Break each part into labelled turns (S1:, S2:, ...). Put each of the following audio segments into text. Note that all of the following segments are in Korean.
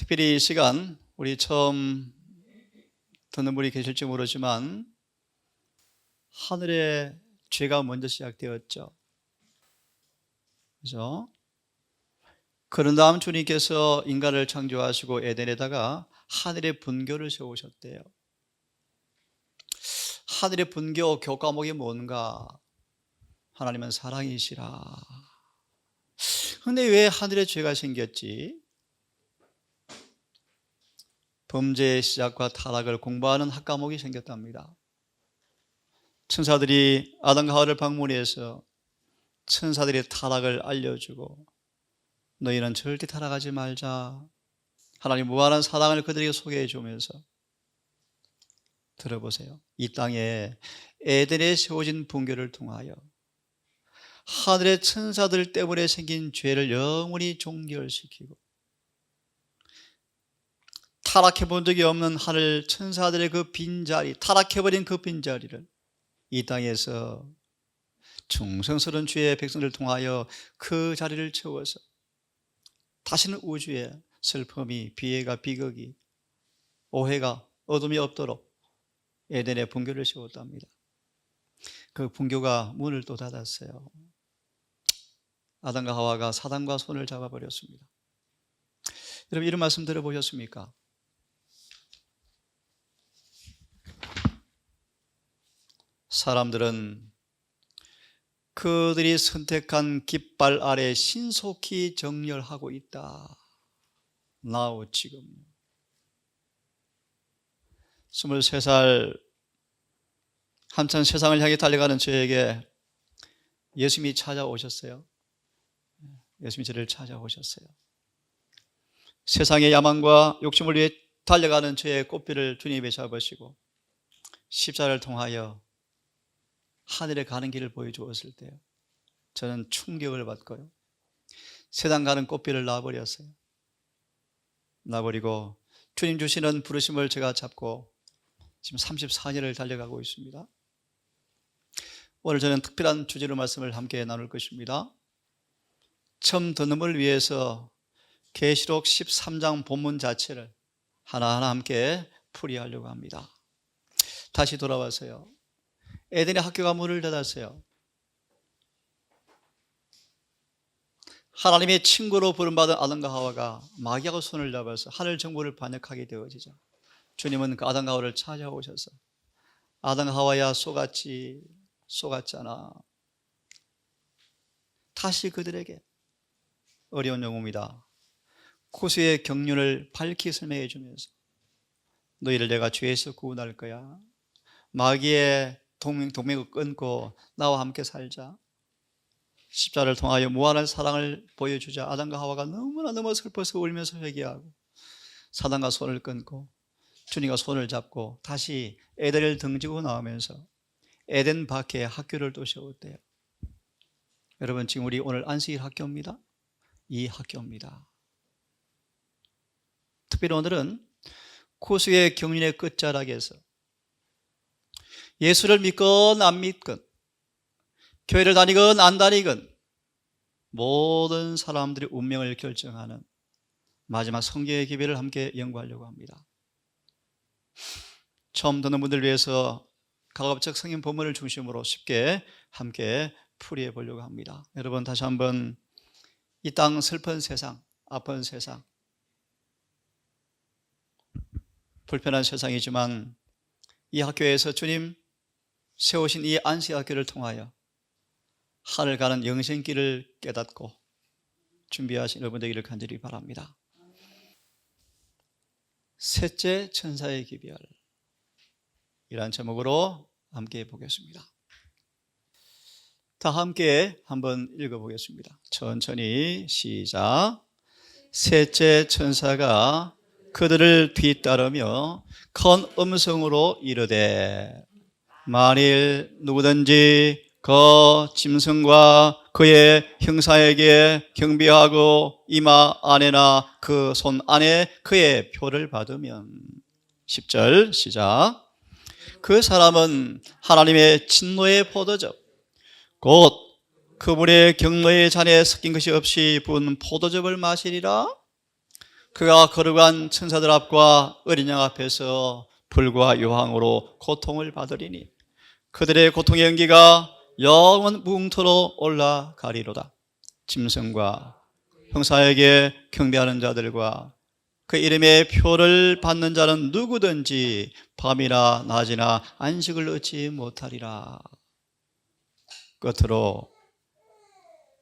S1: 특별히 이 시간 우리 처음 듣는 분이 계실지 모르지만 하늘의 죄가 먼저 시작되었죠. 그죠? 그런 다음 주님께서 인간을 창조하시고 에덴에다가 하늘의 분교를 세우셨대요. 하늘의 분교 교과목이 뭔가? 하나님은 사랑이시라. 근데 왜 하늘에 죄가 생겼지? 범죄의 시작과 타락을 공부하는 학과목이 생겼답니다. 천사들이 아담과 하와를 방문해서 천사들의 타락을 알려주고 너희는 절대 타락하지 말자. 하나님 무한한 사랑을 그들에게 소개해 주면서 들어보세요. 이 땅에 에덴에 세워진 분교를 통하여 하늘의 천사들 때문에 생긴 죄를 영원히 종결시키고 타락해 본 적이 없는 하늘 천사들의 그 빈자리, 타락해버린 그 빈자리를 이 땅에서 충성스러운 주의 백성들을 통하여 그 자리를 채워서 다시는 우주에 슬픔이, 비애가, 비극이, 오해가, 어둠이 없도록 에덴의 분교를 세웠답니다. 그 분교가 문을 또 닫았어요. 아담과 하와가 사단과 손을 잡아버렸습니다. 여러분 이런 말씀 들어보셨습니까? 사람들은 그들이 선택한 깃발 아래 신속히 정렬하고 있다. Now 지금 23살 한참 세상을 향해 달려가는 저에게 예수님이 찾아오셨어요. 예수님이 저를 찾아오셨어요. 세상의 야망과 욕심을 위해 달려가는 저의 꽃비를 주님이 잡으시고 십자가를 통하여 하늘에 가는 길을 보여주었을 때요, 저는 충격을 받고요, 세상 가는 꽃비를 놔버렸어요. 놔버리고 주님 주시는 부르심을 제가 잡고 지금 34년을 달려가고 있습니다. 오늘 저는 특별한 주제로 말씀을 함께 나눌 것입니다. 처음 듣는 분을 위해서 계시록 13장 본문 자체를 하나하나 함께 풀이하려고 합니다. 다시 돌아와서요, 에덴의 학교가 문을 닫았어요. 하나님의 친구로 부름받은 아담과 하와가 마귀하고 손을 잡아서 하늘 정보를 반역하게 되어지죠. 주님은 그 아담과 하와를 찾아오셔서 아담과 하와야 속았잖아. 다시 그들에게 어려운 용어입니다. 구수의 경륜을 밝히 설명해 주면서 너희를 내가 죄에서 구원할 거야. 마귀의 동맹을 끊고 나와 함께 살자. 십자가를 통하여 무한한 사랑을 보여주자. 아담과 하와가 너무 슬퍼서 울면서 회개하고 사단과 손을 끊고 주님과 손을 잡고 다시 에덴을 등지고 나오면서 에덴 밖에 학교를 또 세웠대요. 여러분 지금 우리 오늘 안식일 학교입니다. 이 학교입니다. 특별히 오늘은 구수의 경륜의 끝자락에서 예수를 믿건 안 믿건, 교회를 다니건 안 다니건 모든 사람들의 운명을 결정하는 마지막 성경의 기별을 함께 연구하려고 합니다. 처음 듣는 분들 위해서 가급적 성경 본문을 중심으로 쉽게 함께 풀이해 보려고 합니다. 여러분 다시 한번 이 땅 슬픈 세상, 아픈 세상, 불편한 세상이지만 이 학교에서 주님 세우신 이 안식학교를 통하여 하늘 가는 영생길을 깨닫고 준비하신 여러분 되기를 간절히 바랍니다. 셋째 천사의 기별, 이란 제목으로 함께 보겠습니다. 다 함께 한번 읽어보겠습니다. 천천히 시작. 셋째 천사가 그들을 뒤따르며 큰 음성으로 이르되 만일 누구든지 그 짐승과 그의 형사에게 경배하고 이마 안에나 그 손 안에 그의 표를 받으면 10절 시작. 그 사람은 하나님의 진노의 포도즙 곧 그분의 경노의 잔에 섞인 것이 없이 부은 포도즙을 마시리라. 그가 거룩한 천사들 앞과 어린 양 앞에서 불과 유황으로 고통을 받으리니 그들의 고통의 연기가 영원 무궁토로 올라가리로다. 짐승과 형사에게 경배하는 자들과 그 이름의 표를 받는 자는 누구든지 밤이나 낮이나 안식을 얻지 못하리라. 끝으로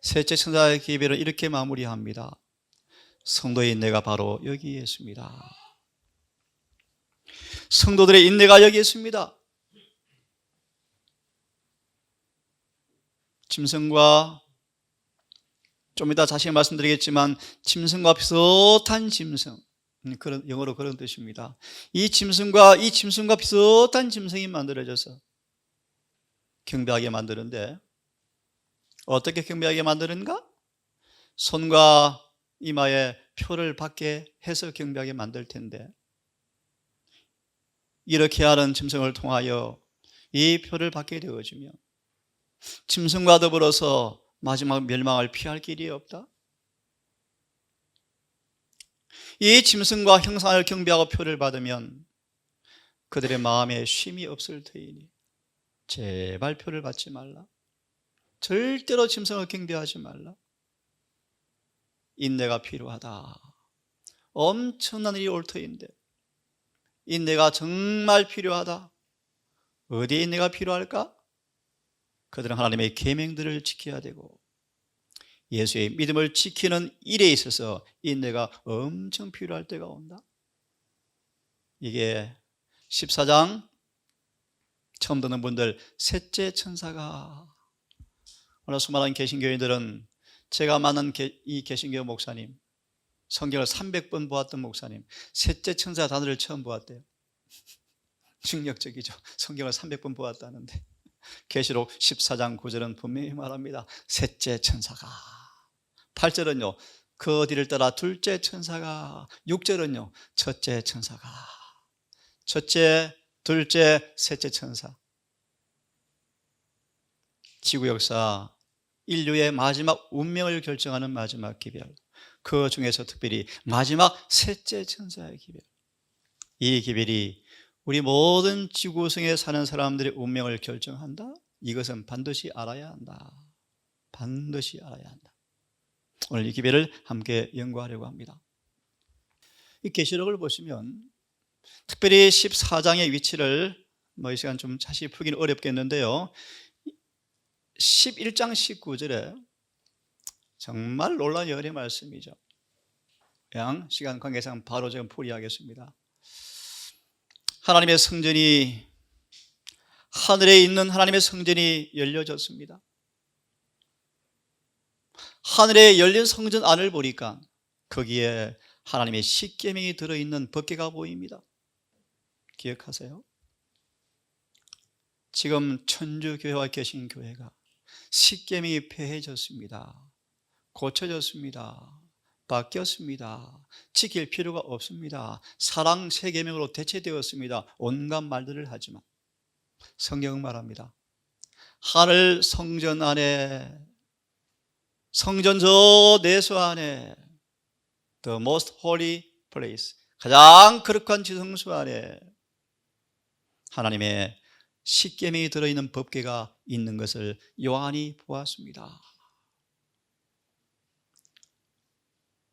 S1: 셋째 천사의 기별은 이렇게 마무리합니다. 성도의 인내가 바로 여기에 있습니다. 성도들의 인내가 여기 있습니다. 짐승과, 좀 이따 자세히 말씀드리겠지만 짐승과 비슷한 짐승, 그런 영어로 그런 뜻입니다. 이 짐승과 비슷한 짐승이 만들어져서 경배하게 만드는데, 어떻게 경배하게 만드는가? 손과 이마에 표를 받게 해서 경배하게 만들 텐데, 이렇게 하는 짐승을 통하여 이 표를 받게 되어지면 짐승과 더불어서 마지막 멸망을 피할 길이 없다. 이 짐승과 형상을 경배하고 표를 받으면 그들의 마음에 쉼이 없을 터이니 제발 표를 받지 말라. 절대로 짐승을 경배하지 말라. 인내가 필요하다. 엄청난 일이 올 터인데 인내가 정말 필요하다. 어디에 인내가 필요할까? 그들은 하나님의 계명들을 지켜야 되고 예수의 믿음을 지키는 일에 있어서 인내가 엄청 필요할 때가 온다. 이게 14장 처음 듣는 분들, 셋째 천사가, 오늘 수많은 개신교인들은 제가 만난 이 개신교 목사님, 성경을 300번 보았던 목사님, 셋째 천사 단어를 처음 보았대요. 충격적이죠. 성경을 300번 보았다는데 계시록 14장 9절은 분명히 말합니다. 셋째 천사가. 8절은요, 그 뒤를 따라 둘째 천사가. 6절은요, 첫째 천사가. 첫째, 둘째, 셋째 천사. 지구 역사 인류의 마지막 운명을 결정하는 마지막 기별, 그 중에서 특별히 마지막 셋째 천사의 기별. 이 기별이 우리 모든 지구상에 사는 사람들의 운명을 결정한다? 이것은 반드시 알아야 한다. 반드시 알아야 한다. 오늘 이 기별을 함께 연구하려고 합니다. 이 계시록을 보시면 특별히 14장의 위치를 이 시간 좀 자세히 풀기는 어렵겠는데요, 11장 19절에 정말 놀라운 예언의 말씀이죠. 그냥 시간 관계상 바로 지금 풀이하겠습니다. 하나님의 성전이, 하늘에 있는 하나님의 성전이 열려졌습니다. 하늘에 열린 성전 안을 보니까 거기에 하나님의 십계명이 들어있는 법궤가 보입니다. 기억하세요? 지금 천주교회와 개신교회가 십계명이 폐해졌습니다. 고쳐졌습니다. 바뀌었습니다. 지킬 필요가 없습니다. 사랑 세 계명으로 대체되었습니다. 온갖 말들을 하지만 성경은 말합니다. 하늘 성전 안에, 성전 저 내수 안에, the most holy place, 가장 거룩한 지성소 안에 하나님의 십계명이 들어있는 법궤가 있는 것을 요한이 보았습니다.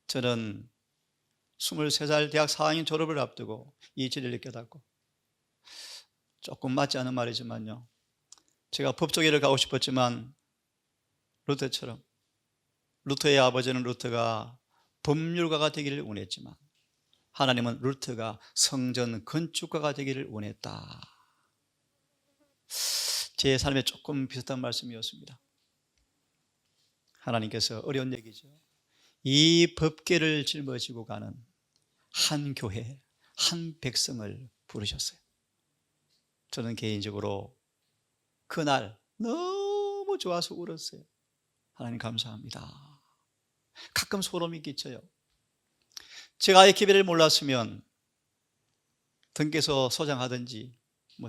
S1: 저는 23살 대학 4학년 졸업을 앞두고 이 진리를 깨닫고, 조금 맞지 않은 말이지만요, 제가 법조계를 가고 싶었지만 루터처럼, 루터의 아버지는 루터가 법률가가 되기를 원했지만 하나님은 루터가 성전 건축가가 되기를 원했다. 제 삶에 조금 비슷한 말씀이었습니다. 하나님께서, 어려운 얘기죠, 이 법궤를 짊어지고 가는 한 교회, 한 백성을 부르셨어요. 저는 개인적으로 그날 너무 좋아서 울었어요. 하나님 감사합니다. 가끔 소름이 끼쳐요. 제가 이 기별을 몰랐으면 등께서 소장하든지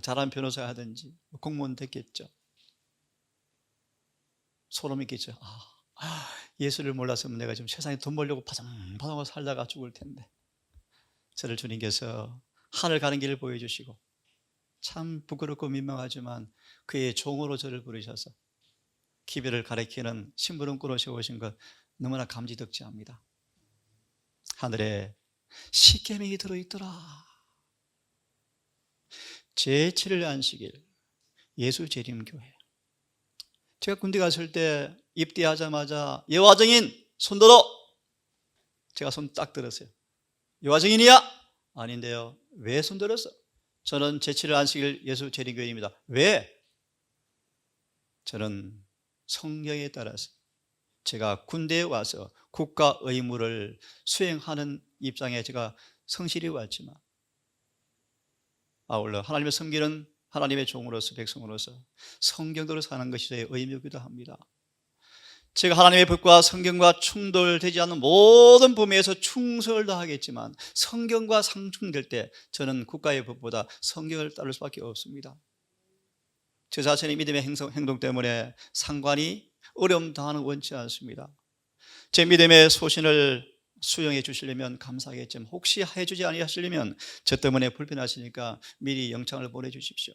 S1: 잘한 변호사 하든지 공무원 됐겠죠. 소름이 끼쳐. 예수를 몰랐으면 내가 지금 세상에 돈 벌려고 바상바상 살다가 죽을 텐데 저를 주님께서 하늘 가는 길을 보여주시고 참 부끄럽고 민망하지만 그의 종으로 저를 부르셔서 기별을 가리키는 심부름꾼으로 세우신 것 너무나 감지덕지합니다. 하늘에 십계명이 들어있더라. 제7일 안식일 예수 재림교회. 제가 군대 갔을 때 입대하자마자 여호와 증인 손들어. 제가 손 딱 들었어요. 여호와 증인이야? 아닌데요. 왜 손들었어? 저는 제7일 안식일 예수 재림교회입니다. 왜? 저는 성경에 따라서 제가 군대에 와서 국가 의무를 수행하는 입장에 제가 성실히 왔지만 아울러 하나님의 섬기는 하나님의 종으로서 백성으로서 성경대로 사는 것이 저의 의무이기도 합니다. 제가 하나님의 법과 성경과 충돌되지 않는 모든 범위에서 충성을 다하겠지만 성경과 상충될 때 저는 국가의 법보다 성경을 따를 수밖에 없습니다. 저 자신의 믿음의 행동 때문에 상관이 어려움 당하는 원치 않습니다. 제 믿음의 소신을 수용해 주시려면 감사하겠지만 혹시 해주지 아니하시려면 저 때문에 불편하시니까 미리 영창을 보내주십시오.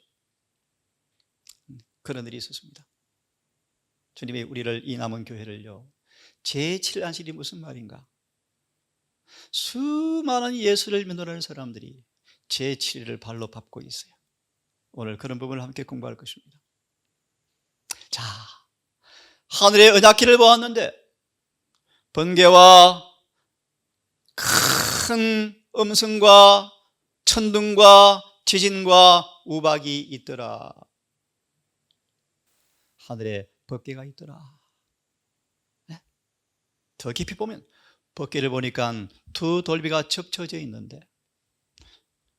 S1: 그런 일이 있었습니다. 주님이 우리를 이 남은 교회를요 제7안식일이 무슨 말인가? 수많은 예수를 믿는 사람들이 제7일을 발로 밟고 있어요. 오늘 그런 부분을 함께 공부할 것입니다. 자, 하늘의 언약궤를 보았는데 번개와 큰 음성과 천둥과 지진과 우박이 있더라. 하늘에 법궤가 있더라. 네? 더 깊이 보면 법궤를 보니까 두 돌비가 접쳐져 있는데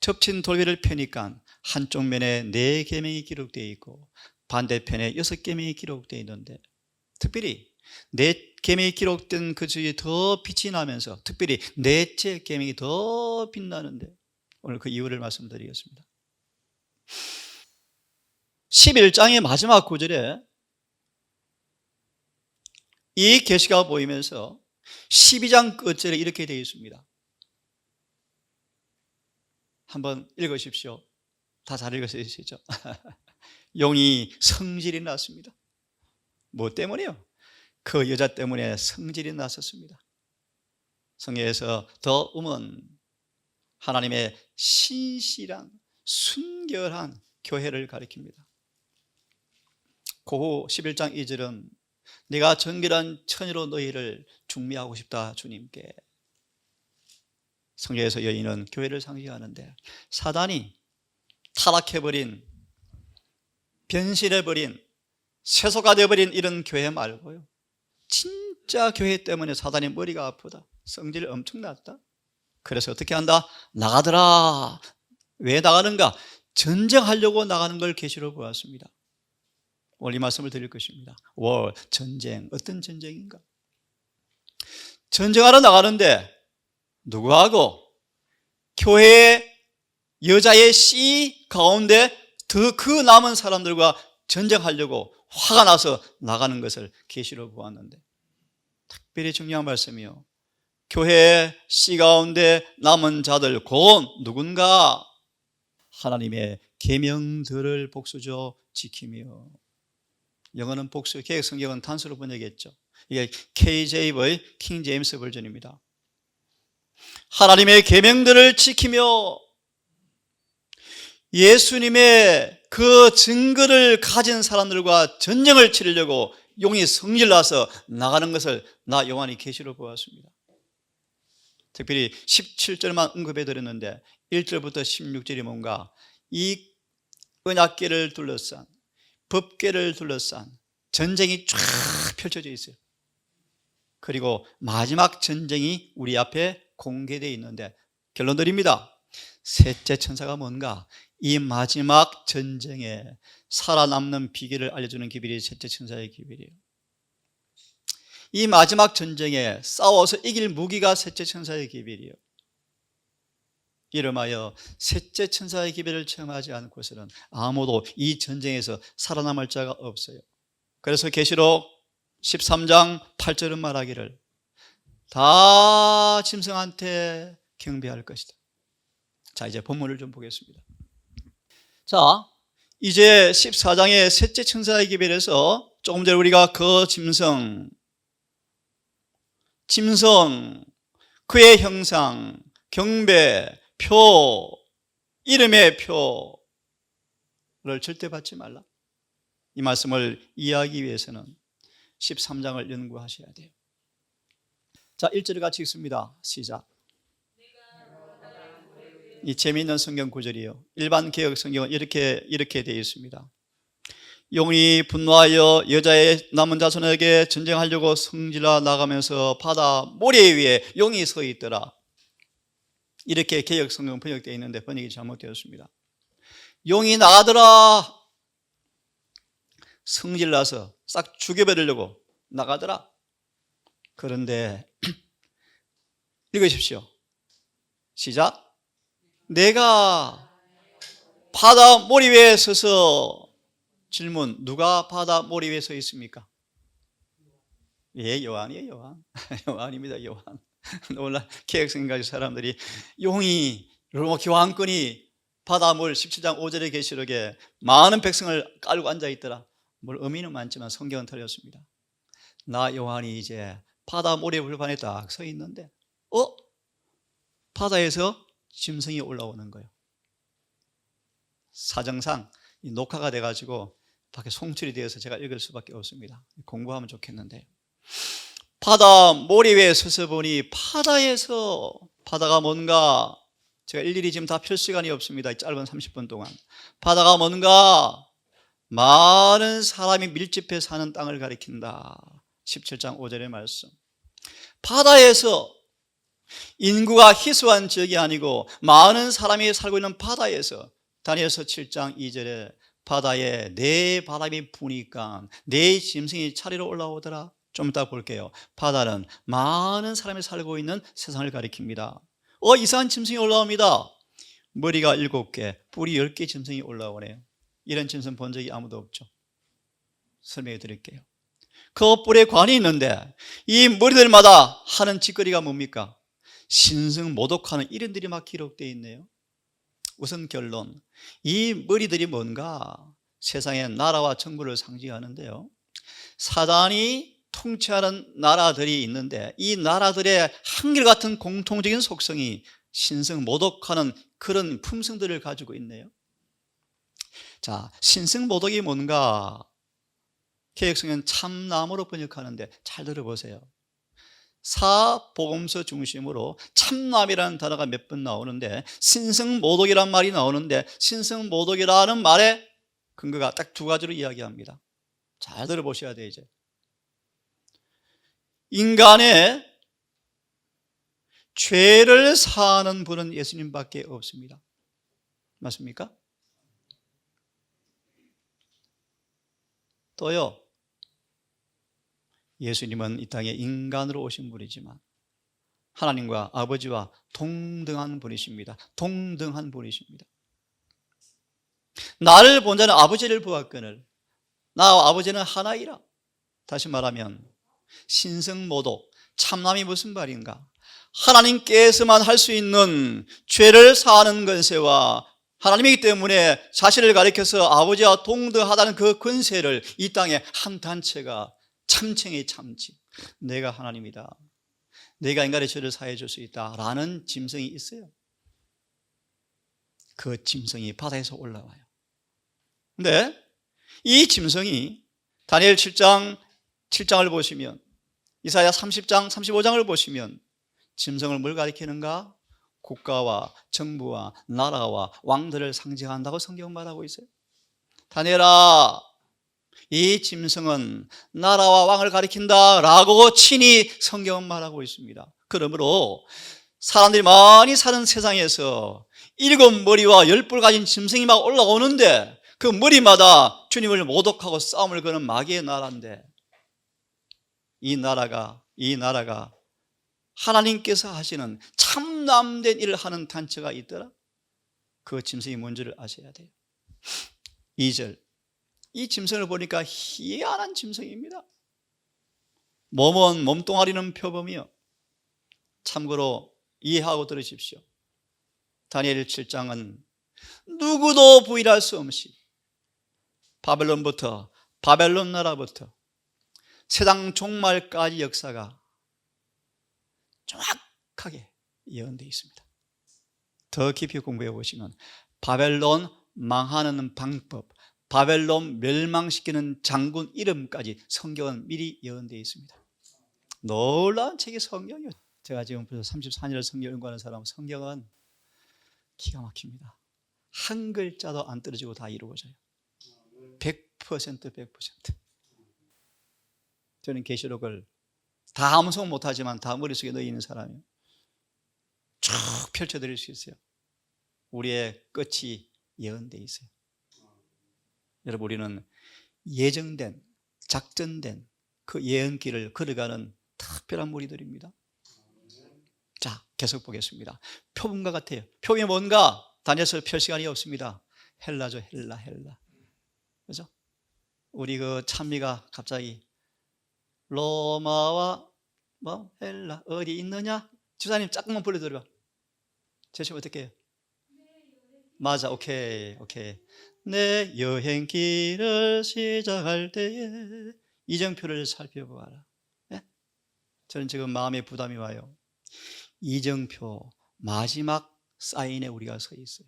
S1: 접친 돌비를 펴니까 한쪽 면에 4계명이 기록되어 있고 반대편에 6계명이 기록되어 있는데 특별히 4계명이 기록된 그 주위에 더 빛이 나면서 특별히 넷째 계명이 더 빛나는데 오늘 그 이유를 말씀드리겠습니다. 11장의 마지막 구절에 이 계시가 보이면서 12장 끝절에 이렇게 되어 있습니다. 한번 읽으십시오. 다 잘 읽으시죠? 용이 성질이 났습니다. 뭐 때문에요? 그 여자 때문에 성질이 났었습니다. 성경에서 더 음은 하나님의 신실한 순결한 교회를 가리킵니다. 고후 11장 2절은 내가 정결한 처녀로 너희를 중미하고 싶다 주님께. 성경에서 여인은 교회를 상징하는데 사단이 타락해버린 변신해버린 세속화 되어버린 이런 교회 말고요 진짜 교회 때문에 사단의 머리가 아프다, 성질 엄청 났다. 그래서 어떻게 한다? 나가더라. 왜 나가는가? 전쟁하려고 나가는 걸 계시로 보았습니다. 오늘 이 말씀을 드릴 것입니다. 전쟁, 어떤 전쟁인가? 전쟁하러 나가는데 누구하고? 교회의 여자의 씨 가운데 그 남은 사람들과 전쟁하려고 화가 나서 나가는 것을 계시로 보았는데 특별히 중요한 말씀이요. 교회의 씨 가운데 남은 자들 곧 누군가? 하나님의 계명들을 복수죠 지키며. 영어는 복수, 개역 성경은 단수로 번역했죠. 이게 KJV 킹 제임스 버전입니다. 하나님의 계명들을 지키며 예수님의 그 증거를 가진 사람들과 전쟁을 치르려고 용이 성질나서 나가는 것을 나 요한이 계시로 보았습니다. 특별히 17절만 언급해 드렸는데 1절부터 16절이 뭔가 이 언약궤를 둘러싼 법궤를 둘러싼 전쟁이 쫙 펼쳐져 있어요. 그리고 마지막 전쟁이 우리 앞에 공개되어 있는데 결론 드립니다. 셋째 천사가 뭔가? 이 마지막 전쟁에 살아남는 비결을 알려주는 기별이 셋째 천사의 기별이에요. 이 마지막 전쟁에 싸워서 이길 무기가 셋째 천사의 기별이에요. 이름하여 셋째 천사의 기별을 체험하지 않고서는 아무도 이 전쟁에서 살아남을 자가 없어요. 그래서 계시록 13장 8절은 말하기를 다 짐승한테 경배할 것이다. 자, 이제 본문을 좀 보겠습니다. 자, 이제 14장의 셋째 천사의 기별에서 조금 전에 우리가 그 짐승, 그의 형상, 경배, 표, 이름의 표를 절대 받지 말라. 이 말씀을 이해하기 위해서는 13장을 연구하셔야 돼요. 자, 1절을 같이 읽습니다. 시작. 이 재미있는 성경 구절이에요. 일반 개역 성경은 이렇게 되어 있습니다. 용이 분노하여 여자의 남은 자손에게 전쟁하려고 성질러 나가면서 바다 모래 위에 용이 서 있더라. 이렇게 개역 성경 번역되어 있는데 번역이 잘못되었습니다. 용이 나가더라. 성질나서 싹 죽여버리려고 나가더라. 그런데 읽으십시오. 시작. 내가 바다 모래 위에 서서, 질문, 누가 바다 모래 위에 서 있습니까? 예, 요한이에요. 요한. 요한입니다. 요한. 오늘날 개혁성경 가진 사람들이 용이, 로마 교황권이 바다 물 17장 5절의 계시록에 많은 백성을 깔고 앉아있더라. 뭘 의미는 많지만 성경은 틀렸습니다. 나 요한이 이제 바다 모래 불판에 딱 서 있는데 바다에서 짐승이 올라오는 거예요. 사정상 녹화가 돼가지고 밖에 송출이 되어서 제가 읽을 수밖에 없습니다. 공부하면 좋겠는데, 바다 모래 위에 서서 보니 바다가 뭔가, 제가 일일이 지금 다 펼 시간이 없습니다. 짧은 30분 동안. 바다가 뭔가 많은 사람이 밀집해 사는 땅을 가리킨다. 17장 5절의 말씀. 바다에서, 인구가 희소한 지역이 아니고 많은 사람이 살고 있는 바다에서, 다니엘서 7장 2절에 바다에 네 바람이 부니까 네 짐승이 차례로 올라오더라. 좀 이따 볼게요. 바다는 많은 사람이 살고 있는 세상을 가리킵니다. 이상한 짐승이 올라옵니다. 머리가 7개, 뿔이 10개 짐승이 올라오네요. 이런 짐승 본 적이 아무도 없죠. 설명해 드릴게요. 그 뿔에 관이 있는데 이 머리들마다 하는 짓거리가 뭡니까? 신성 모독하는 이름들이 막 기록되어 있네요. 우선 결론, 이 머리들이 뭔가 세상의 나라와 정부를 상징하는데요, 사단이 통치하는 나라들이 있는데 이 나라들의 한결같은 공통적인 속성이 신성 모독하는 그런 품성들을 가지고 있네요. 자, 신성 모독이 뭔가 개역성경은 참나무로 번역하는데 잘 들어보세요. 사복음서 중심으로 참남이라는 단어가 몇 번 나오는데 신성모독이라는 말이 나오는데, 신성모독이라는 말의 근거가 딱 두 가지로 이야기합니다. 잘 들어보셔야 돼요. 이제 인간의 죄를 사하는 분은 예수님밖에 없습니다. 맞습니까? 또요, 예수님은 이 땅에 인간으로 오신 분이지만 하나님과 아버지와 동등한 분이십니다. 동등한 분이십니다. 나를 본 자는 아버지를 보았거늘 나와 아버지는 하나이라. 다시 말하면 신성모독, 참남이 무슨 말인가? 하나님께서만 할 수 있는 죄를 사하는 권세와 하나님이기 때문에 자신을 가리켜서 아버지와 동등하다는 그 권세를 이 땅에 한 단체가 참칭이 참칭, 내가 하나님이다, 내가 인간의 죄를 사해 줄 수 있다라는 짐승이 있어요. 그 짐승이 바다에서 올라와요. 근데 이 짐승이 다니엘 7장을 보시면, 이사야 30장 35장을 보시면 짐승을 뭘 가리키는가? 국가와 정부와 나라와 왕들을 상징한다고 성경은 말하고 있어요. 다니엘아, 이 짐승은 나라와 왕을 가리킨다라고 친히 성경은 말하고 있습니다. 그러므로 사람들이 많이 사는 세상에서 7머리와 10뿔 가진 짐승이 막 올라오는데 그 머리마다 주님을 모독하고 싸움을 거는 마귀의 나라인데, 이 나라가 하나님께서 하시는 참남된 일을 하는 단체가 있더라. 그 짐승이 뭔지를 아셔야 돼요. 2절, 이 짐승을 보니까 희한한 짐승입니다. 몸은 몸뚱아리는 표범이요. 참고로 이해하고 들으십시오. 다니엘 7장은 누구도 부인할 수 없이 바벨론부터, 바벨론 나라부터 세상 종말까지 역사가 정확하게 예언되어 있습니다. 더 깊이 공부해 보시면 바벨론 망하는 방법, 바벨론 멸망시키는 장군 이름까지 성경은 미리 예언되어 있습니다. 놀라운 책이 성경이에요. 제가 지금 벌써 34년을 성경 연구하는 사람, 성경은 기가 막힙니다. 한 글자도 안 떨어지고 다 이루어져요. 100%. 저는 계시록을 다 암송 못하지만 다 머릿속에 넣어 있는 사람이에요. 쭉 펼쳐드릴 수 있어요. 우리의 끝이 예언되어 있어요. 여러분, 우리는 예정된, 작전된 그 예언길을 걸어가는 특별한 무리들입니다. 자, 계속 보겠습니다. 표범과 같아요. 표범이 뭔가? 다니엘서 펼 시간이 없습니다. 헬라죠. 헬라. 그죠? 우리 그 찬미가 갑자기 로마와 헬라 어디 있느냐? 주사님 조금만 불러드려. 제시면 어떻게 해요? 맞아. 오케이. 내 여행길을 시작할 때에 이정표를 살펴보아라. 네? 저는 지금 마음에 부담이 와요. 이정표 마지막 사인에 우리가 서 있어요.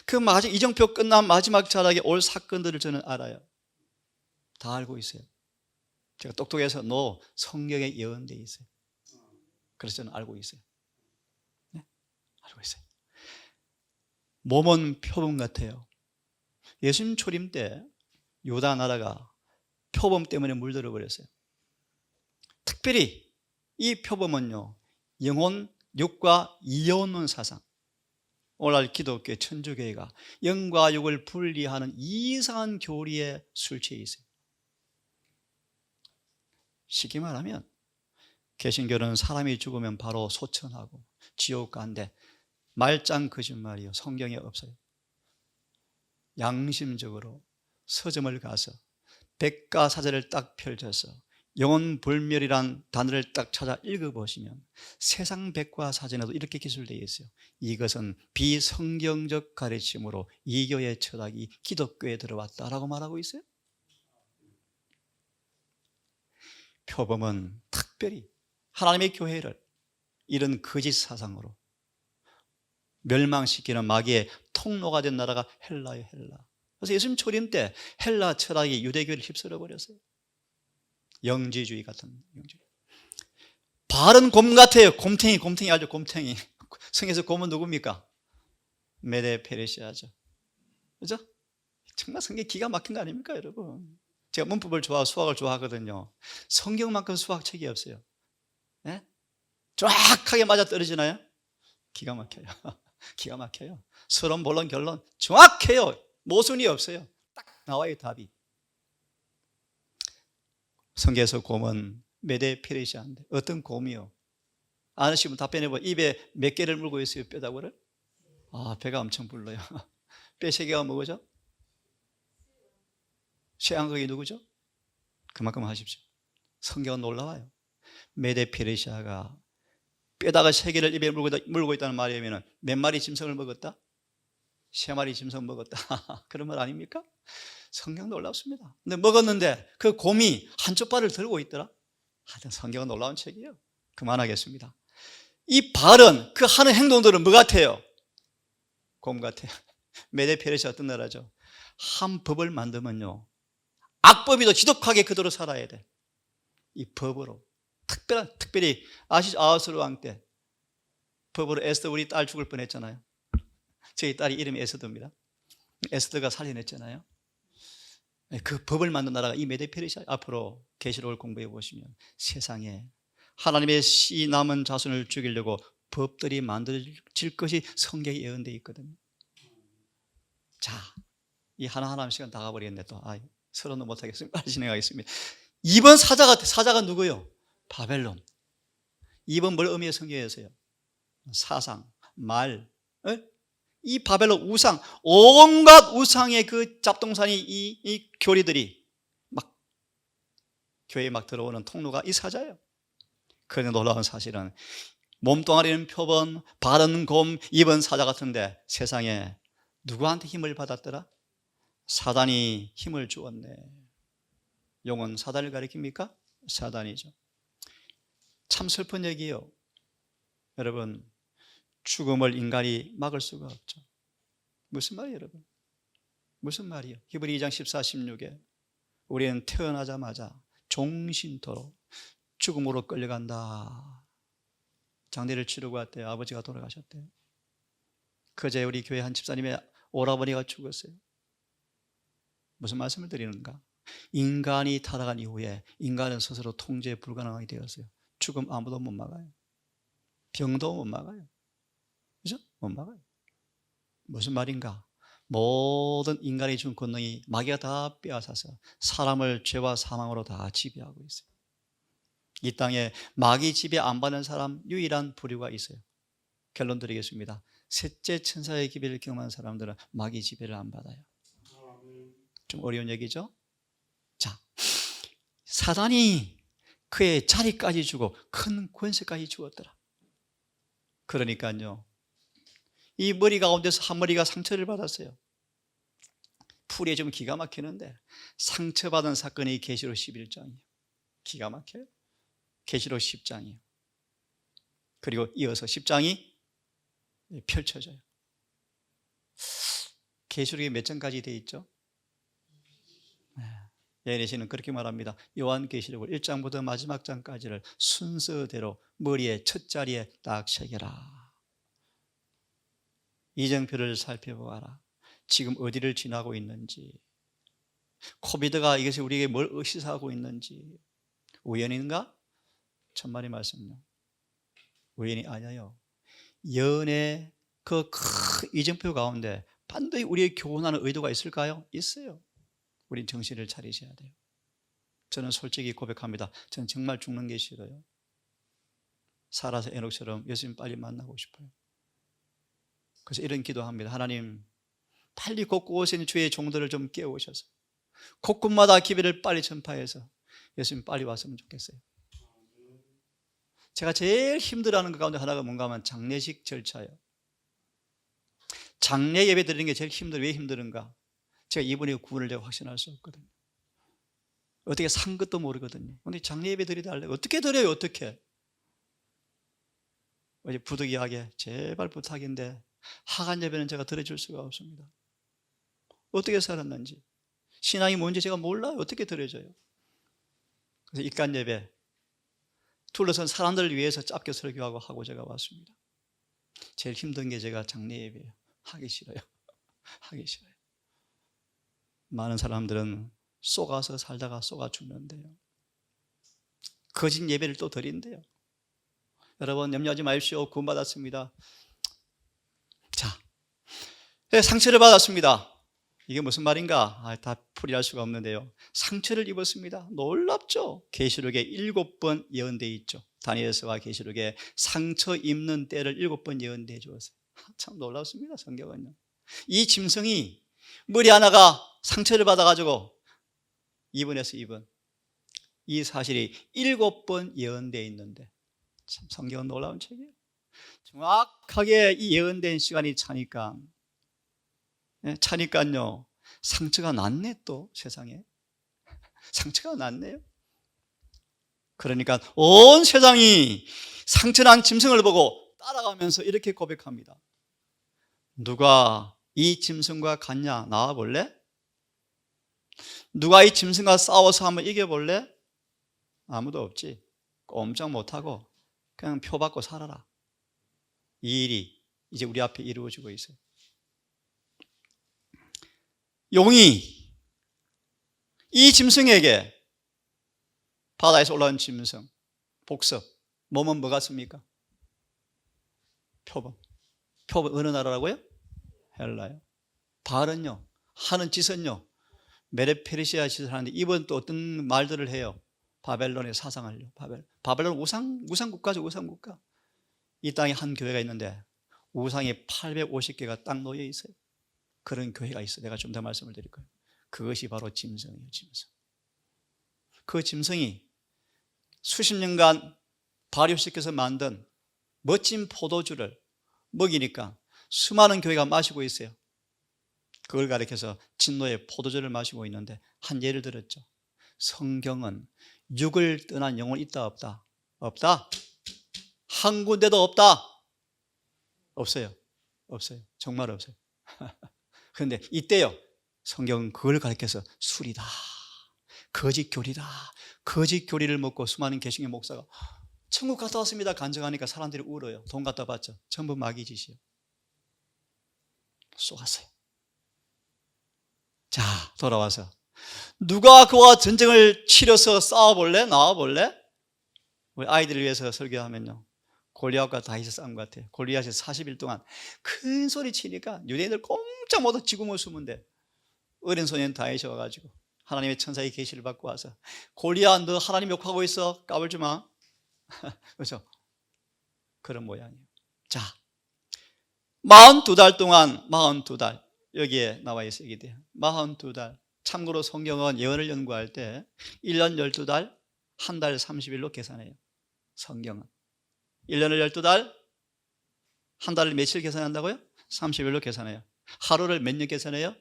S1: 그 이정표 끝난 마지막 자락에 올 사건들을 저는 알아요. 다 알고 있어요. 제가 똑똑해서 성경에 예언되어 있어요. 그래서 저는 알고 있어요. 네? 알고 있어요. 몸은 표범 같아요. 예수님 초림 때 유다 나라가 표범 때문에 물들어 버렸어요. 특별히 이 표범은요, 영혼, 육과 이어놓는 사상. 오늘날 기독교 천주교회가 영과 육을 분리하는 이상한 교리에 술 취해 있어요. 쉽게 말하면 개신교는 사람이 죽으면 바로 소천하고 지옥 가는데 말짱 거짓말이요. 성경에 없어요. 양심적으로 서점을 가서 백과사전을 딱 펼쳐서 영혼불멸이란 단어를 딱 찾아 읽어보시면 세상 백과사전에도 이렇게 기술되어 있어요. 이것은 비성경적 가르침으로 이교의 철학이 기독교에 들어왔다라고 말하고 있어요. 표범은 특별히 하나님의 교회를 이런 거짓 사상으로 멸망시키는 마귀의 통로가 된 나라가 헬라예요. 헬라. 그래서 예수님 초림 때 헬라 철학이 유대교를 휩쓸어 버렸어요. 영지주의 같은 영지주의. 바른 곰 같아요. 곰탱이 알죠? 곰탱이. 성에서 곰은 누굽니까? 메데 페르시아죠. 그죠? 정말 성경이 기가 막힌 거 아닙니까, 여러분? 제가 문법을 좋아하고 수학을 좋아하거든요. 성경만큼 수학책이 없어요. 네? 정확하게 맞아 떨어지나요? 기가 막혀요. 기가 막혀요. 서론, 본론, 결론 정확해요. 모순이 없어요. 딱 나와요, 답이. 성경에서 곰은 메데 페르시아인데 어떤 곰이요? 아시면 답변해봐. 입에 몇 개를 물고 있어요, 뼈다구를? 배가 엄청 불러요. 뼈 세 개가 뭐죠? 쇠양극이 누구죠? 그만큼 하십시오. 성경은 놀라워요. 메데 페르시아가 뼈다가 세 개를 입에 물고 있다는 말이면 몇 마리 짐승을 먹었다? 세 마리 짐승 먹었다. 그런 말 아닙니까? 성경 놀랍습니다. 근데 먹었는데 그 곰이 한쪽 발을 들고 있더라. 하여튼 성경은 놀라운 책이에요. 그만하겠습니다. 이 발은 그 하는 행동들은 뭐 같아요? 곰 같아요. 메데 페르시아 어떤 나라죠? 한 법을 만들면요, 악법이도 지독하게 그대로 살아야 돼. 이 법으로 특별히 아시죠? 아하스로 왕 때 법으로 에스더 우리 딸 죽을 뻔했잖아요. 저희 딸이 이름이 에스더입니다. 에스더가 살려냈잖아요. 그 법을 만든 나라가 이 메데 페르시아. 앞으로 계시록을 공부해 보시면 세상에 하나님의 씨 남은 자손을 죽이려고 법들이 만들어질 것이 성경에 예언되어 있거든요. 자, 이 하나하나 시간 다 가버리겠네. 또 서론도 못하겠습니다. 빨리 진행하겠습니다. 이번 사자가 누구요? 바벨론. 이번 뭘 의미해 성경에서요? 사상, 말. 이 바벨론 우상, 온갖 우상의 그 잡동사니 이 교리들이 막 교회에 막 들어오는 통로가 이 사자예요. 그런데 놀라운 사실은 몸뚱아리는 표범, 발은 곰, 입은 사자 같은데 세상에 누구한테 힘을 받았더라? 사단이 힘을 주었네. 용은 사단을 가리킵니까? 사단이죠. 참 슬픈 얘기예요. 여러분, 죽음을 인간이 막을 수가 없죠. 무슨 말이에요, 여러분? 무슨 말이에요? 히브리 2장 14, 16에 우리는 태어나자마자 종신토록 죽음으로 끌려간다. 장례를 치르고 왔대요. 아버지가 돌아가셨대요. 그제 우리 교회 한 집사님의 오라버니가 죽었어요. 무슨 말씀을 드리는가? 인간이 타락한 이후에 인간은 스스로 통제 불가능하게 되었어요. 죽음 아무도 못 막아요. 병도 못 막아요. 그죠? 못 막아요. 무슨 말인가? 모든 인간이 준 권능이 마귀가 다 빼앗아서 사람을 죄와 사망으로 다 지배하고 있어요. 이 땅에 마귀 지배 안 받는 사람 유일한 부류가 있어요. 결론 드리겠습니다. 셋째 천사의 기별을 경험한 사람들은 마귀 지배를 안 받아요. 좀 어려운 얘기죠? 자, 사단이 그의 자리까지 주고 큰 권세까지 주었더라. 그러니까요, 이 머리 가운데서 한 머리가 상처를 받았어요. 풀이 좀 기가 막히는데 상처받은 사건이 계시록 11장이에요. 기가 막혀요. 계시록 10장이에요. 그리고 이어서 10장이 펼쳐져요. 계시록이 몇 장까지 되어 있죠? 예레시는 그렇게 말합니다. 요한계시록을 1장부터 마지막 장까지를 순서대로 머리의 첫 자리에 딱 새겨라. 이정표를 살펴보아라. 지금 어디를 지나고 있는지, 코비드가 이것이 우리에게 뭘 시사하고 있는지. 우연인가? 천만의 말씀요. 우연이 아니에요. 연의 그 큰 이정표 가운데 반드시 우리의 교훈하는 의도가 있을까요? 있어요. 우린 정신을 차리셔야 돼요. 저는 솔직히 고백합니다. 저는 정말 죽는 게 싫어요. 살아서 에녹처럼 예수님 빨리 만나고 싶어요. 그래서 이런 기도합니다. 하나님, 빨리 곳곳 오신 주의 종들을 좀 깨우셔서 곳곳마다 기별을 빨리 전파해서 예수님 빨리 왔으면 좋겠어요. 제가 제일 힘들어하는 것 가운데 하나가 뭔가 하면 장례식 절차예요. 장례 예배 드리는 게 제일 힘들어요. 왜 힘든가? 제가 이분의 구원을 제가 확신할 수 없거든요. 어떻게 산 것도 모르거든요. 근데 장례 예배 드리달래요. 어떻게 드려요? 어떻게? 어제 부득이하게 제발 부탁인데 하간 예배는 제가 드려줄 수가 없습니다. 어떻게 살았는지, 신앙이 뭔지 제가 몰라요. 어떻게 드려줘요? 그래서 입간 예배 둘러선 사람들을 위해서 짧게 설교하고 하고 제가 왔습니다. 제일 힘든 게 제가 장례 예배예요. 하기 싫어요. 하기 싫어요. 많은 사람들은 쏘가서 살다가 쏘가 죽는데요. 거짓 예배를 또 드린대요. 여러분 염려하지 마십시오. 구원받았습니다. 자, 상처를 받았습니다. 이게 무슨 말인가? 다 풀이할 수가 없는데요. 상처를 입었습니다. 놀랍죠? 계시록에 7번 예언되어 있죠. 다니엘서와 계시록에 상처 입는 때를 7번 예언되어 주었어요. 참 놀랍습니다. 성경은요. 이 짐승이 머리 하나가 상처를 받아가지고 2번에서 2번 이 사실이 7번 예언되어 있는데 참 성경은 놀라운 책이에요. 정확하게 이 예언된 시간이 차니까요, 상처가 났네. 또 세상에 상처가 났네요. 그러니까 온 세상이 상처난 짐승을 보고 따라가면서 이렇게 고백합니다. 누가 이 짐승과 같냐? 나와볼래? 누가 이 짐승과 싸워서 한번 이겨볼래? 아무도 없지. 꼼짝 못하고 그냥 표 받고 살아라. 이 일이 이제 우리 앞에 이루어지고 있어요. 용이 이 짐승에게, 바다에서 올라온 짐승, 복습, 몸은 뭐 같습니까? 표범. 표범 어느 나라라고요? 헬라요. 발은요, 하는 짓은요, 메레페르시아 짓을 하는데 이번 또 어떤 말들을 해요? 바벨론의 사상을요. 바벨론 우상국가죠. 우상국가. 이 땅에 한 교회가 있는데 우상이 850개가 딱 놓여 있어요. 그런 교회가 있어요. 내가 좀 더 말씀을 드릴 거예요. 그것이 바로 짐승이에요. 짐승. 그 짐승이 수십 년간 발효시켜서 만든 멋진 포도주를 먹이니까 수많은 교회가 마시고 있어요. 그걸 가리켜서 진노의 포도주를 마시고 있는데 한 예를 들었죠. 성경은 육을 떠난 영혼이 있다 없다? 없다. 한 군데도 없다. 없어요. 없어요. 정말 없어요. 그런데 이때요, 성경은 그걸 가리켜서 술이다, 거짓 교리다, 거짓 교리를 먹고 수많은 개신교 목사가 천국 갔다 왔습니다 간증하니까 사람들이 울어요. 돈 갖다 받죠. 전부 마귀 짓이에요. 쏘았어요. 자, 돌아와서 누가 그와 전쟁을 치러서 싸워볼래? 나와볼래? 우리 아이들을 위해서 설교하면요, 골리앗과 다윗이 싸운 것 같아요. 골리앗이 40일 동안 큰 소리 치니까 유대인들 꼼짝 못하고 지구멍 숨은데 어린 소년 다윗이 와가지고 하나님의 천사의 계시를 받고 와서 골리앗, 너 하나님 욕하고 있어, 까불지 마. 그렇죠? 그런 모양이에요. 자, 42달 동안, 42달 여기에 나와 있어요. 이게 42달. 참고로 성경은 예언을 연구할 때 1년 12달, 한 달 30일로 계산해요. 성경은 1년을 12달, 한 달을 며칠 계산한다고요? 30일로 계산해요. 하루를 몇 년 계산해요?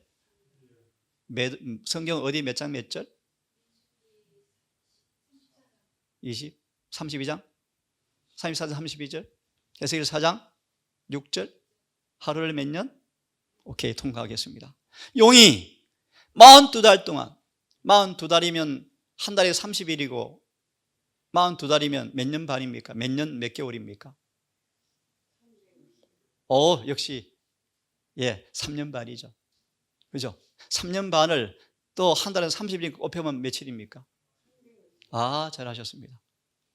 S1: 성경 어디 몇 장 몇 절? 20, 32장? 34장 32절? 에스겔 4장 6절? 하루를 몇 년? 오케이, 통과하겠습니다. 용이 42달 동안, 42달이면 한 달에 30일이고 42달이면 몇 년 반입니까? 몇 년 몇 개월입니까? 역시 3년 반이죠. 그죠? 3년 반을 또 한 달에 30일 곱하면 며칠입니까? 잘하셨습니다.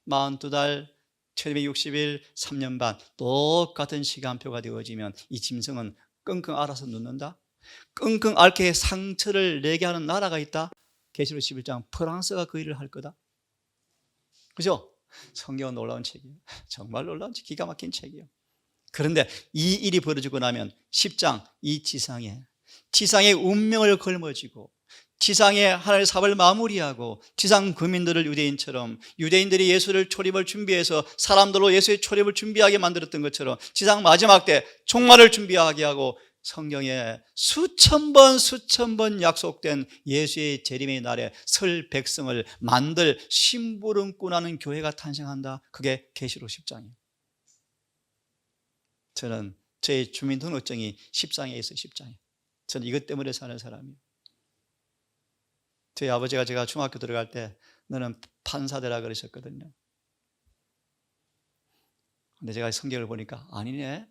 S1: 42달, 1260일, 3년 반 똑같은 시간표가 되어지면 이 짐승은 끙끙 앓아서 눕는다. 끙끙 앓게 상처를 내게 하는 나라가 있다. 계시록 11장, 프랑스가 그 일을 할 거다. 그죠? 성경은 놀라운 책이에요. 정말 놀라운 책, 기가 막힌 책이에요. 그런데 이 일이 벌어지고 나면 10장, 이 지상의 운명을 걸머쥐고 지상의 하나님의 사업을 마무리하고 지상 거민들을 유대인처럼, 유대인들이 예수를 초림을 준비해서 사람들로 예수의 초림을 준비하게 만들었던 것처럼 지상 마지막 때 종말을 준비하게 하고 성경에 수천 번 약속된 예수의 재림의 날에 설 백성을 만들 심부름꾼하는 교회가 탄생한다. 그게 계시록 10장이에요. 저는 제 주민등록증이 10장에 있어요. 10장에. 저는 이것 때문에 사는 사람이에요. 저희 아버지가 제가 중학교 들어갈 때 너는 판사 되라 그러셨거든요. 근데 제가 성경을 보니까 아니네.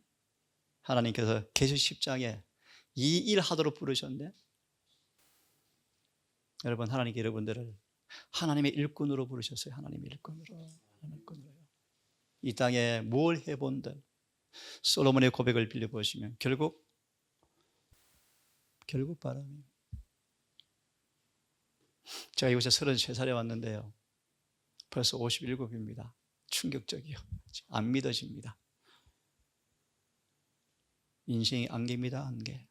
S1: 하나님께서 계시록 10장에 이 일 하도록 부르셨네. 여러분, 하나님께 여러분들을 하나님의 일꾼으로 부르셨어요. 하나님의 일꾼으로. 이 땅에 뭘 해본들 솔로몬의 고백을 빌려보시면 결국 바람이에요. 제가 이곳에 33살에 왔는데요, 벌써 57입니다. 충격적이요. 안 믿어집니다. 인생이 안개입니다. 안개.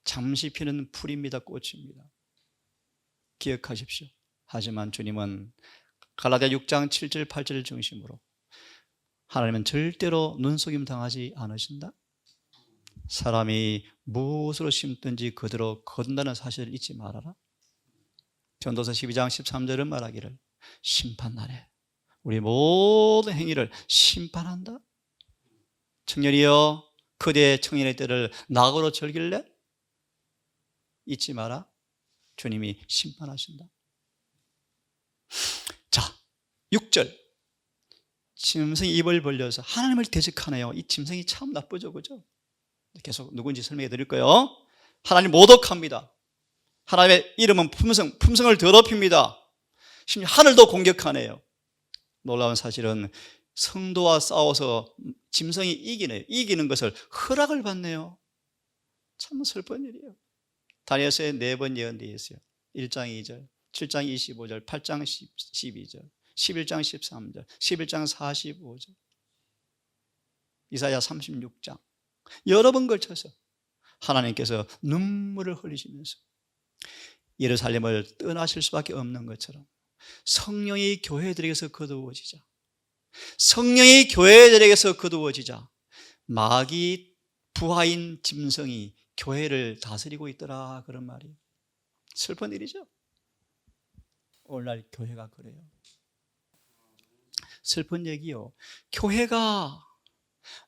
S1: 잠시 피는 풀입니다. 꽃입니다. 기억하십시오. 하지만 주님은 갈라디아 6장 7절 8절을 중심으로 하나님은 절대로 눈속임 당하지 않으신다. 사람이 무엇으로 심든지 그대로 거둔다는 사실을 잊지 말아라. 전도서 12장 13절은 말하기를 심판날에 우리 모든 행위를 심판한다. 청년이여, 그대의 청년의 때를 낙으로 즐길래? 잊지 마라. 주님이 심판하신다. 자, 6절. 짐승이 입을 벌려서 하나님을 대적하네요. 이 짐승이 참 나쁘죠, 그죠? 계속 누군지 설명해 드릴 거예요. 하나님 모독합니다. 하나님의 이름은 품성을 더럽힙니다. 심지어 하늘도 공격하네요. 놀라운 사실은 성도와 싸워서 짐승이 이기네요. 이기는 것을 허락을 받네요. 참 슬픈 일이에요. 다니엘서에 4번 예언되어 있어요. 1장 2절, 7장 25절, 8장 12절, 11장 13절, 11장 45절, 이사야 36장. 여러 번 걸쳐서 하나님께서 눈물을 흘리시면서 예루살렘을 떠나실 수밖에 없는 것처럼 성령이 교회들에게서 거두어지자 성령이 교회들에게서 거두어지자 마귀 부하인 짐승이 교회를 다스리고 있더라, 그런 말이에요. 슬픈 일이죠. 오늘날 교회가 그래요. 슬픈 얘기요. 교회가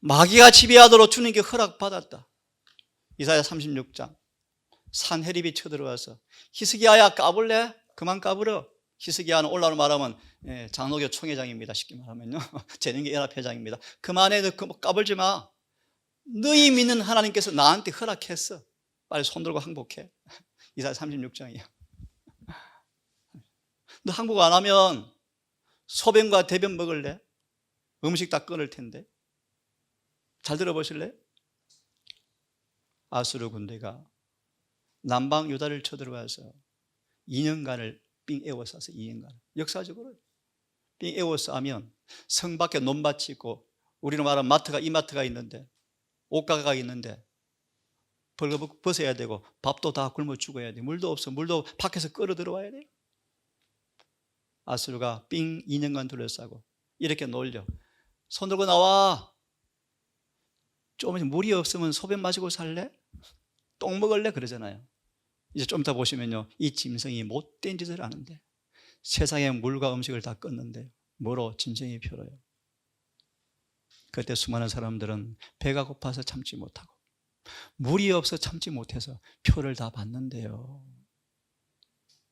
S1: 마귀가 지배하도록 주님께 허락받았다. 이사야 36장. 산헤립이 쳐들어와서 히스기야야 까불래? 그만 까불어. 히스기야는 올라오는 말하면 장로교 총회장입니다. 쉽게 말하면요. 재능계 연합회장입니다. 그만해. 너 까불지 마. 너희 믿는 하나님께서 나한테 허락했어. 빨리 손 들고 항복해. 이사야 36장이야. 너 항복 안 하면 소변과 대변 먹을래? 음식 다 끊을 텐데. 잘 들어보실래? 아수르 군대가 남방 유다를 쳐들어와서 2년간을 삥 에워싸서 2년간 역사적으로 삥 에워싸면 성 밖에 논밭이 있고 우리는 말하는 마트가 이마트가 있는데 옷가게가 있는데 벌거 벗어야 되고 밥도 다 굶어 죽어야 돼. 물도 없어. 물도 밖에서 끌어 들어와야 돼. 아수르가 삥 2년간 둘러싸고 이렇게 놀려. 손 들고 나와. 좀 물이 없으면 소변 마시고 살래? 똥 먹을래? 그러잖아요. 이제 좀 이따 보시면요, 이 짐승이 못된 짓을 하는데 세상에 물과 음식을 다 끊는데 뭐로? 짐승이 표로요. 그때 수많은 사람들은 배가 고파서 참지 못하고 물이 없어 참지 못해서 표를 다 받는데요.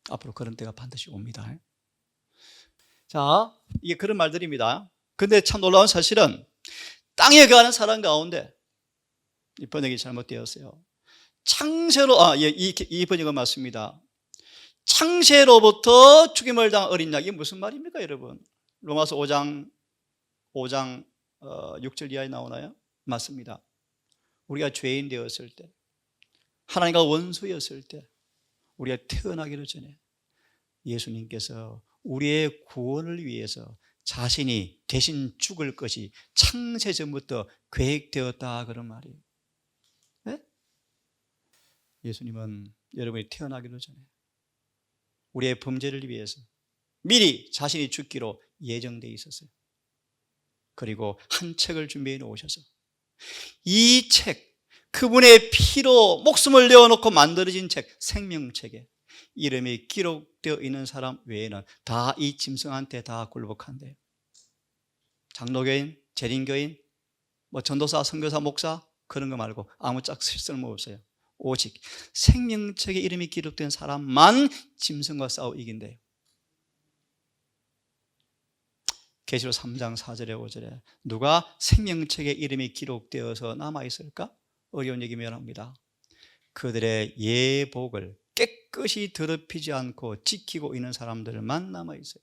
S1: 앞으로 그런 때가 반드시 옵니다. 자, 이게 그런 말들입니다. 근데 참 놀라운 사실은 땅에 거하는 사람 가운데, 이 번역이 잘못되었어요. 창세로, 이 번역은 맞습니다. 창세로부터 죽임을 당한 어린 양, 이게 무슨 말입니까, 여러분? 로마서 5장 6절 이하에 나오나요? 맞습니다. 우리가 죄인 되었을 때, 하나님과 원수였을 때, 우리가 태어나기도 전에 예수님께서 우리의 구원을 위해서 자신이 대신 죽을 것이 창세전부터 계획되었다, 그런 말이에요. 네? 예수님은 여러분이 태어나기도 전에 우리의 범죄를 위해서 미리 자신이 죽기로 예정되어 있었어요. 그리고 한 책을 준비해 놓으셔서 이 책, 그분의 피로 목숨을 내어놓고 만들어진 책, 생명책에 이름이 기록되어 있는 사람 외에는 다 이 짐승한테 다 굴복한대요. 장로교인, 재림교인, 전도사, 선교사, 목사 그런 거 말고 아무 짝 쓸모 없어요. 오직 생명책에 이름이 기록된 사람만 짐승과 싸워 이긴대요. 계시록 3장 4절에 5절에 누가 생명책에 이름이 기록되어서 남아있을까? 어려운 얘기면 합니다. 그들의 예복을 깨끗이 더럽히지 않고 지키고 있는 사람들만 남아있어요.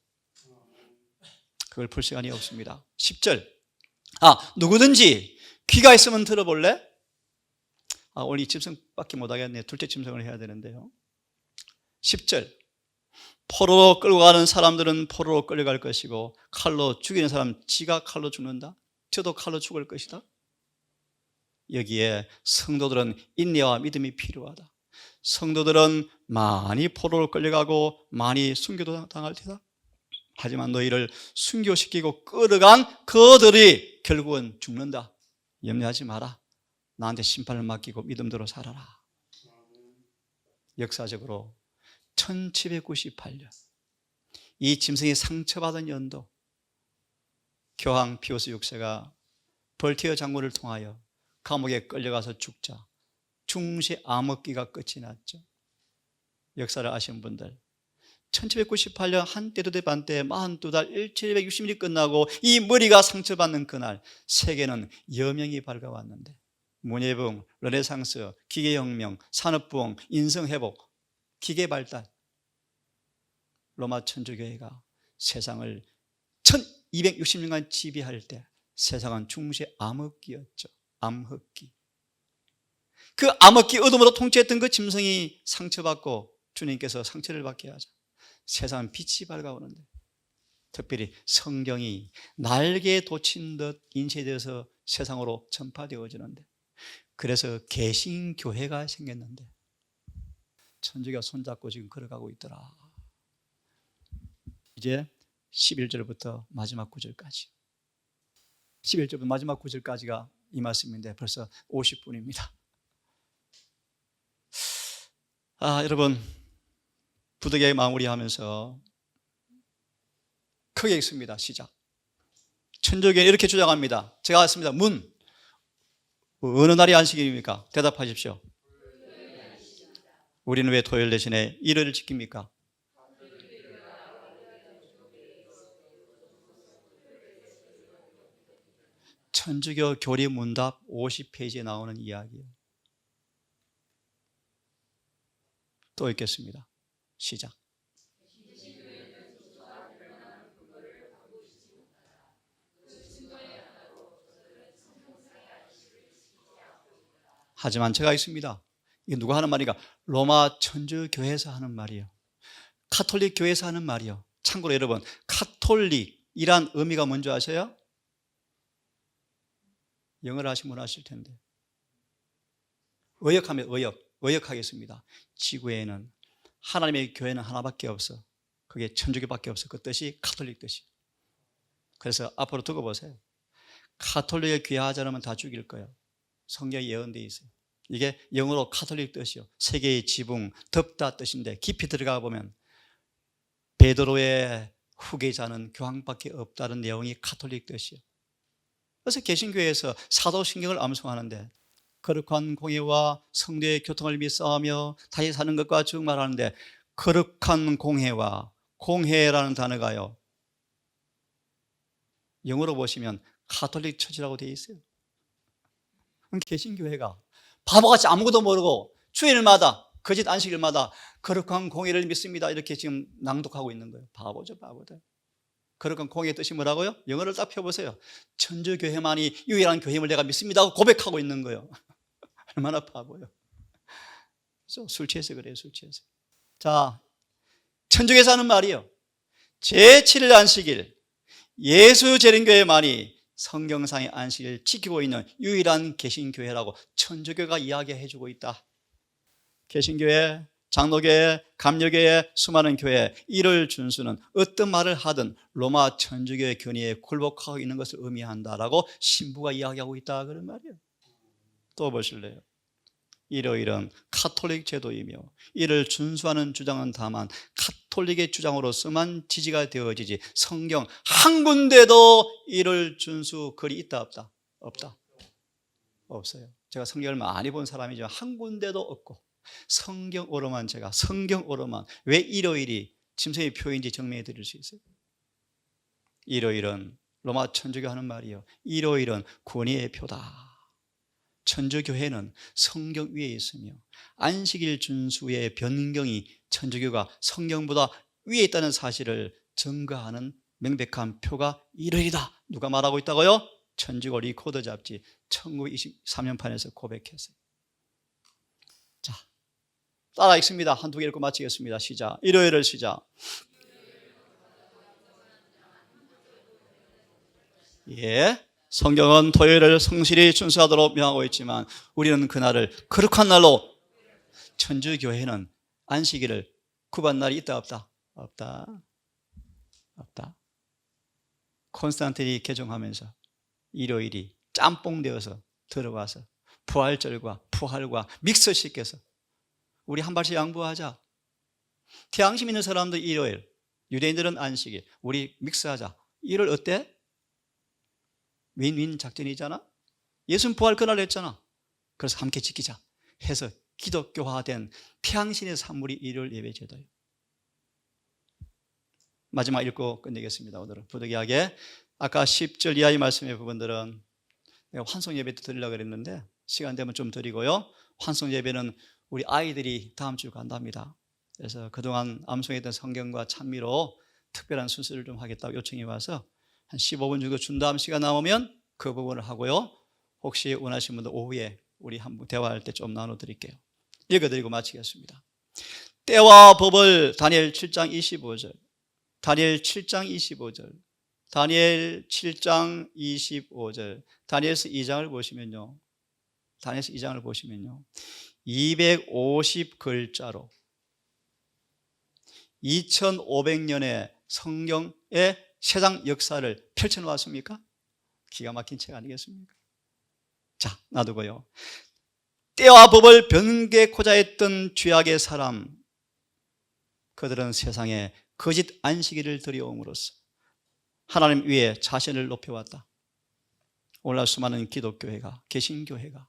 S1: 그걸 풀 시간이 없습니다. 10절. 누구든지 귀가 있으면 들어볼래? 오늘 이 짐승밖에 못하겠네요. 둘째 짐승을 해야 되는데요. 10절. 포로로 끌고 가는 사람들은 포로로 끌려갈 것이고 칼로 죽이는 사람 지가 칼로 죽는다. 저도 칼로 죽을 것이다. 여기에 성도들은 인내와 믿음이 필요하다. 성도들은 많이 포로로 끌려가고 많이 순교도 당할 테다. 하지만 너희를 순교시키고 끌어간 그들이 결국은 죽는다. 염려하지 마라. 나한테 심판을 맡기고 믿음대로 살아라. 역사적으로 1798년 이 짐승이 상처받은 연도, 교황 피우스 6세가 벌티어 장군을 통하여 감옥에 끌려가서 죽자 중세 암흑기가 끝이 났죠. 역사를 아시는 분들, 1798년 한때도 대 반때 42달 1760일이 끝나고 이 머리가 상처받는 그날 세계는 여명이 밝아왔는데 문예부흥, 르네상스, 기계혁명, 산업부흥, 인성회복, 기계발달, 로마 천주교회가 세상을 1260년간 지배할 때 세상은 중세 암흑기였죠. 암흑기. 그 암흑기 어둠으로 통치했던 그 짐승이 상처받고 주님께서 상처를 받게 하자 세상은 빛이 밝아오는데, 특별히 성경이 날개에 돋친 듯 인쇄되어서 세상으로 전파되어지는데, 그래서 개신교회가 생겼는데 천주교가 손잡고 지금 걸어가고 있더라. 이제 11절부터 마지막 구절까지 11절 마지막 구절까지가 이 말씀인데 벌써 50분입니다. 여러분, 부득이하게 마무리하면서 크게 읽습니다. 시작. 천주교는 이렇게 주장합니다. 제가 했습니다. 문, 어느 날이 안식일입니까? 대답하십시오. 우리는 왜 토요일 대신에 일요일을 지킵니까? 천주교 교리문답 50페이지에 나오는 이야기예요. 또 읽겠습니다. 시작. 하지만 제가 있습니다. 이게 누가 하는 말인가? 로마 천주교회에서 하는 말이에요. 카톨릭 교회에서 하는 말이에요. 참고로 여러분, 카톨릭이란 의미가 뭔지 아세요? 영어를 하시면 아실 텐데. 의역하면 의역하겠습니다. 지구에는 하나님의 교회는 하나밖에 없어. 그게 천주교밖에 없어. 그 뜻이 카톨릭 뜻이. 그래서 앞으로 두고 보세요. 카톨릭에 귀하지 않으면 다 죽일 거예요. 성경에 예언되어 있어요. 이게 영어로 카톨릭 뜻이요. 세계의 지붕, 덮다 뜻인데 깊이 들어가 보면 베드로의 후계자는 교황밖에 없다는 내용이 카톨릭 뜻이에요. 그래서 개신교회에서 사도신경을 암송하는데 거룩한 공회와 성도의 교통을 믿사하며 다시 사는 것과 쭉 말하는데 거룩한 공회와 공회라는 단어가요, 영어로 보시면 카톨릭 처치라고 되어 있어요. 개신교회가 바보같이 아무것도 모르고 주일마다 거짓 안식일마다 거룩한 공회를 믿습니다 이렇게 지금 낭독하고 있는 거예요. 바보죠, 바보들. 거룩한 공회의 뜻이 뭐라고요? 영어를 딱 펴보세요. 천주교회만이 유일한 교회임을 내가 믿습니다 하고 고백하고 있는 거예요. 얼마나 바보요. 술 취해서 그래요, 술 취해서. 자, 천주교에서 하는 말이요, 제7일 안식일, 예수 재림교회만이 성경상의 안식일을 지키고 있는 유일한 개신교회라고 천주교가 이야기해주고 있다. 개신교회, 장로교회, 감리교회, 수많은 교회, 이를 준수는 어떤 말을 하든 로마 천주교의 견해에 굴복하고 있는 것을 의미한다라고 신부가 이야기하고 있다 그런 말이에요. 또 보실래요? 일요일은 카톨릭 제도이며 이를 준수하는 주장은 다만 카톨릭의 주장으로서만 지지가 되어지지 성경 한 군데도 이를 준수 글이 있다 없다? 없다. 없어요. 제가 성경을 많이 본 사람이지만 한 군데도 없고 성경으로만 제가 성경으로만 왜 일요일이 짐승의 표인지 정리해 드릴 수 있어요. 일요일은 로마 천주교 하는 말이요, 일요일은 권위의 표다. 천주교회는 성경 위에 있으며 안식일 준수의 변경이 천주교가 성경보다 위에 있다는 사실을 증거하는 명백한 표가 일요일이다. 누가 말하고 있다고요? 천주교 리코더 잡지 1923년판에서 고백했어요. 자, 따라 읽습니다. 한두 개 읽고 마치겠습니다. 시작. 일요일을 시작. 예, 성경은 토요일을 성실히 준수하도록 명하고 있지만 우리는 그날을 거룩한 날로, 천주교회는 안식일을 구반 날이 있다 없다? 없다. 없다. 콘스탄틴이 개종하면서 일요일이 짬뽕 되어서 들어와서 부활절과 부활과 믹스시켜서 우리 한 발씩 양보하자. 태양심 있는 사람들 일요일, 유대인들은 안식일, 우리 믹스하자. 일요일 어때? 윈윈 작전이잖아. 예수는 부활 그날 했잖아. 그래서 함께 지키자 해서 기독교화된 태양신의 산물이 일요일 예배 제도예요. 마지막 읽고 끝내겠습니다. 오늘은 부득이하게 아까 10절 이하의 말씀의 부분들은 내가 환송 예배도 드리려고 그랬는데 시간 되면 좀 드리고요, 환송 예배는 우리 아이들이 다음 주 간답니다. 그래서 그동안 암송했던 성경과 찬미로 특별한 순서를 좀 하겠다고 요청이 와서 한 15분 정도 준 다음 시간 남으면 그 부분을 하고요, 혹시 원하시는 분들 오후에 우리 한번 대화할 때 좀 나눠드릴게요. 읽어드리고 마치겠습니다. 때와 법을 다니엘 7장 25절, 다니엘 7장 25절, 다니엘 7장 25절, 다니엘서 2장을 보시면요, 다니엘서 2장을 보시면요 250글자로 2500년의 성경의 세상 역사를 펼쳐놓았습니까? 기가 막힌 책 아니겠습니까? 자, 놔두고요. 때와 법을 변개코자 했던 죄악의 사람, 그들은 세상에 거짓 안식일을 들여옴으로써 하나님 위에 자신을 높여왔다. 오늘날 수많은 기독교회가, 개신교회가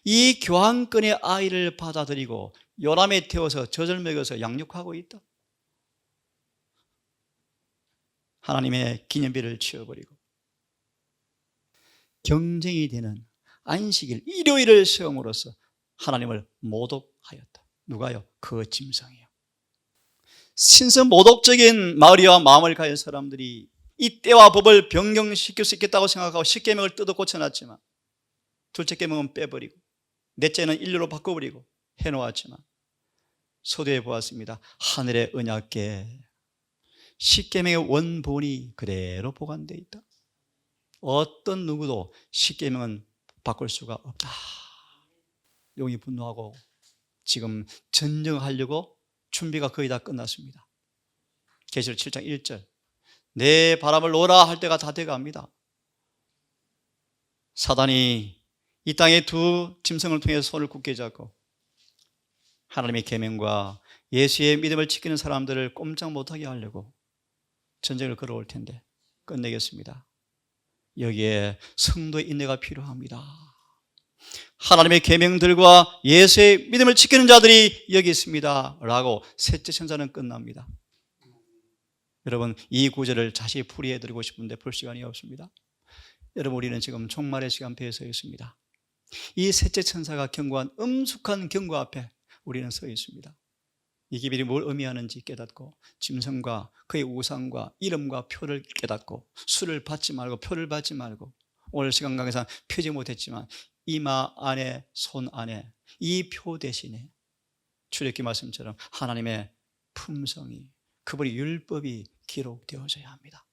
S1: 이 교환권의 아이를 받아들이고 요람에 태워서 젖을 먹여서 양육하고 있다. 하나님의 기념비를 치워버리고 경쟁이 되는 안식일, 일요일을 세움으로써 하나님을 모독하였다. 누가요? 그 짐승이요. 신선 모독적인 마을이와 마음을 가진 사람들이 이 때와 법을 변경시킬 수 있겠다고 생각하고 십계명을 뜯어 고쳐놨지만 둘째 계명은 빼버리고 넷째는 인류로 바꿔버리고 해놓았지만 소두에 보았습니다. 하늘의 언약궤 십계명의 원본이 그대로 보관되어 있다. 어떤 누구도 십계명은 바꿀 수가 없다. 용이 분노하고 지금 전쟁하려고 준비가 거의 다 끝났습니다. 계시록 7장 1절 내 바람을 놓으라 할 때가 다 돼갑니다. 사단이 이 땅의 두 짐승을 통해서 손을 굳게 잡고 하나님의 계명과 예수의 믿음을 지키는 사람들을 꼼짝 못하게 하려고 전쟁을 걸어올 텐데 끝내겠습니다. 여기에 성도의 인내가 필요합니다. 하나님의 계명들과 예수의 믿음을 지키는 자들이 여기 있습니다 라고 셋째 천사는 끝납니다. 여러분, 이 구절을 자세히 풀이해드리고 싶은데 볼 시간이 없습니다. 여러분, 우리는 지금 종말의 시간표에 서 있습니다. 이 셋째 천사가 경고한 엄숙한 경고 앞에 우리는 서 있습니다. 이 기별이 뭘 의미하는지 깨닫고 짐승과 그의 우상과 이름과 표를 깨닫고 술을 받지 말고 표를 받지 말고 오늘 시간 강의상 펴지 못했지만 이마 안에 손 안에 이 표 대신에 출애굽기 말씀처럼 하나님의 품성이 그분의 율법이 기록되어져야 합니다.